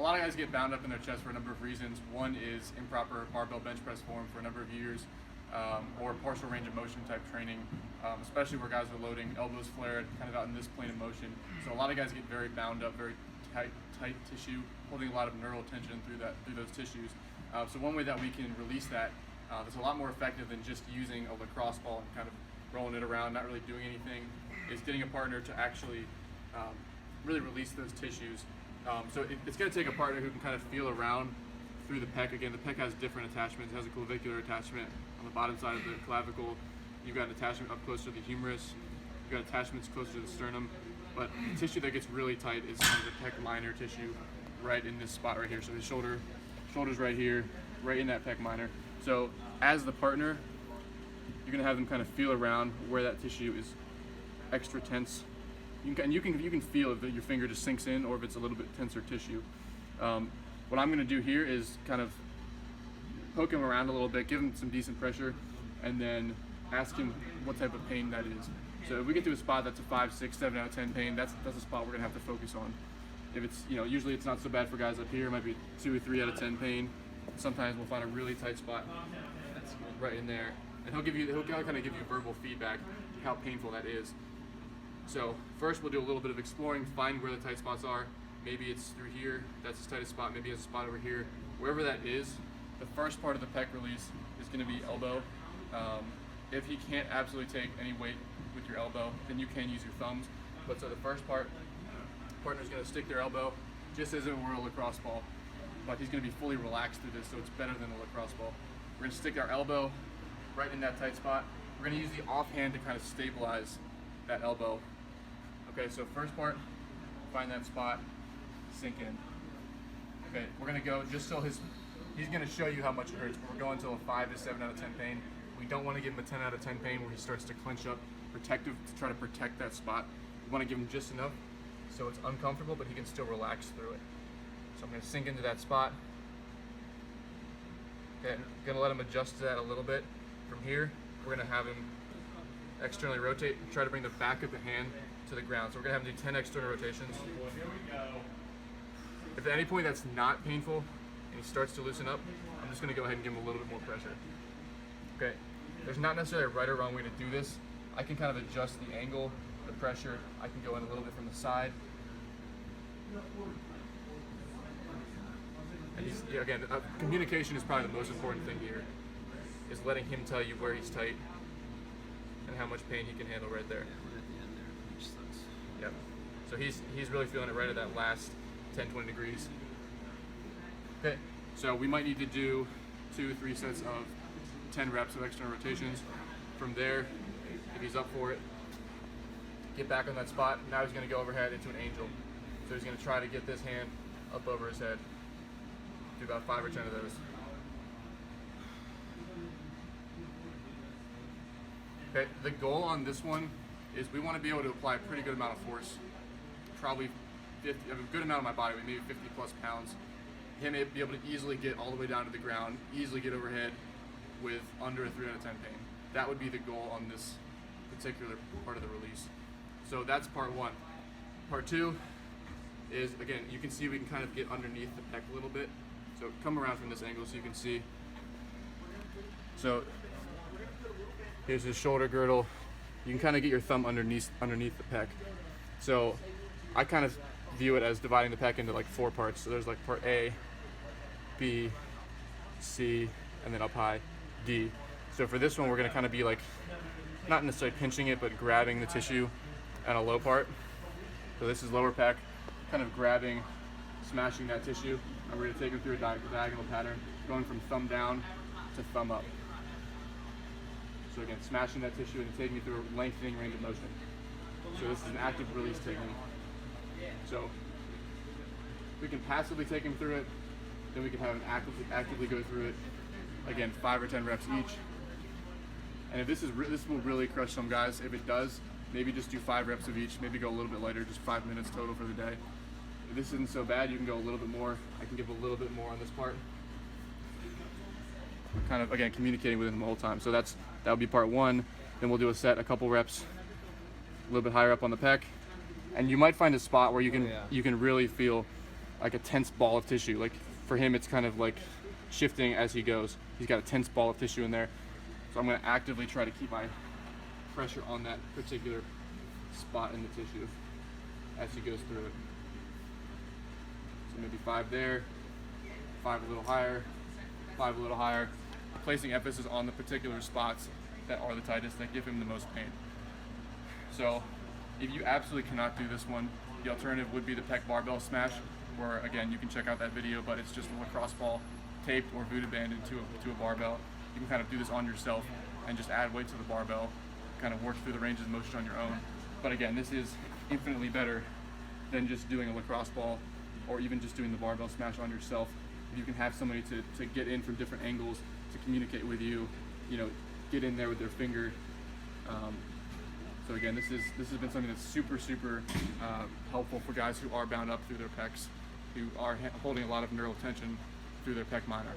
lot of guys get bound up in their chest for a number of reasons. One is improper barbell bench press form for a number of years, or partial range of motion type training, especially where guys are loading elbows flared, kind of out in this plane of motion. So a lot of guys get very bound up, very tight tissue, holding a lot of neural tension through those tissues. So one way that we can release that that's a lot more effective than just using a lacrosse ball and kind of rolling it around, not really doing anything, is getting a partner to actually really release those tissues. So it's going to take a partner who can kind of feel around through the pec. Again, the pec has different attachments. It has a clavicular attachment on the bottom side of the clavicle. You've got an attachment up close to the humerus. You've got attachments closer to the sternum. But the tissue that gets really tight is kind of the pec minor tissue right in this spot right here. So his shoulder's right here, right in that pec minor. So as the partner, you're going to have them kind of feel around where that tissue is extra tense. You can feel if your finger just sinks in or if it's a little bit tenser tissue. What I'm going to do here is kind of poke him around a little bit, give him some decent pressure, and then ask him what type of pain that is. So if we get to a spot that's a 5, 6, 7 out of 10 pain, that's a spot we're going to have to focus on. If it's, usually it's not so bad for guys up here, it might be 2 or 3 out of 10 pain. Sometimes we'll find a really tight spot right in there, and he'll kind of give you verbal feedback how painful that is. So first we'll do a little bit of exploring, find where the tight spots are. Maybe it's through here, that's his tightest spot, maybe it's a spot over here. Wherever that is, the first part of the pec release is going to be elbow. If he can't absolutely take any weight with your elbow, then you can use your thumbs. But so the first part, the partner's going to stick their elbow just as if it were a lacrosse ball. But he's going to be fully relaxed through this, so it's better than a lacrosse ball. We're going to stick our elbow right in that tight spot. We're going to use the offhand to kind of stabilize that elbow. Okay, so first part, find that spot, sink in. Okay, we're going to go just so he's going to show you how much it hurts. But we're going to a 5 to 7 out of 10 pain. We don't want to give him a 10 out of 10 pain where he starts to clench up, protective, to try to protect that spot. We want to give him just enough so it's uncomfortable, but he can still relax through it. So I'm going to sink into that spot. Okay, I'm going to let him adjust to that a little bit. From here, we're going to have him externally rotate and try to bring the back of the hand to the ground. So we're going to have him do 10 external rotations. If at any point that's not painful and he starts to loosen up, I'm just going to go ahead and give him a little bit more pressure. Okay, there's not necessarily a right or wrong way to do this. I can kind of adjust the angle, the pressure. I can go in a little bit from the side. And again, communication is probably the most important thing here, is letting him tell you where he's tight and how much pain he can handle right there. Yep. So he's really feeling it right at that last 10-20 degrees. Okay, so we might need to do 2-3 sets of 10 reps of external rotations. From there, if he's up for it, get back on that spot. Now he's going to go overhead into an angel. So he's going to try to get this hand up over his head. Do about 5 or 10 of those. Okay, the goal on this one is we want to be able to apply a pretty good amount of force. Probably 50, a good amount of my body weight, maybe 50 plus pounds. Him be able to easily get all the way down to the ground, easily get overhead with under a 3 out of 10 pain. That would be the goal on this particular part of the release. So that's part 1. Part 2 is, again, you can see we can kind of get underneath the pec a little bit. So come around from this angle so you can see. So here's his shoulder girdle. You can kind of get your thumb underneath the pec. So I kind of view it as dividing the pec into like 4 parts. So there's like part A, B, C, and then up high, D. So for this one, we're going to kind of be like, not necessarily pinching it, but grabbing the tissue at a low part. So this is lower pec, kind of grabbing, smashing that tissue, and we're going to take him through a diagonal pattern, going from thumb down to thumb up. So again, smashing that tissue and taking it through a lengthening range of motion. So this is an active release technique. So we can passively take him through it, then we can have him actively go through it. Again, 5 or 10 reps each. And if this will really crush some guys. If it does, maybe just do 5 reps of each, maybe go a little bit lighter, just 5 minutes total for the day. If this isn't so bad, you can go a little bit more. I can give a little bit more on this part. Kind of, again, communicating with him the whole time. So that would be part 1. Then we'll do a set, a couple reps, a little bit higher up on the pec. And you might find a spot where you can really feel like a tense ball of tissue. Like for him, it's kind of like shifting as he goes. He's got a tense ball of tissue in there. So I'm going to actively try to keep my pressure on that particular spot in the tissue as he goes through it. So maybe 5 there, 5 a little higher, 5 a little higher, placing emphasis on the particular spots that are the tightest, that give him the most pain. So if you absolutely cannot do this one, the alternative would be the pec barbell smash, where again, you can check out that video, but it's just a lacrosse ball taped or voodoo banded to a barbell. You can kind of do this on yourself and just add weight to the barbell, kind of work through the ranges of motion on your own. But again, this is infinitely better than just doing a lacrosse ball or even just doing the barbell smash on yourself. If you can have somebody to get in from different angles, to communicate with you, get in there with their finger. So again, this has been something that's super helpful for guys who are bound up through their pecs, who are holding a lot of neural tension through their pec minor.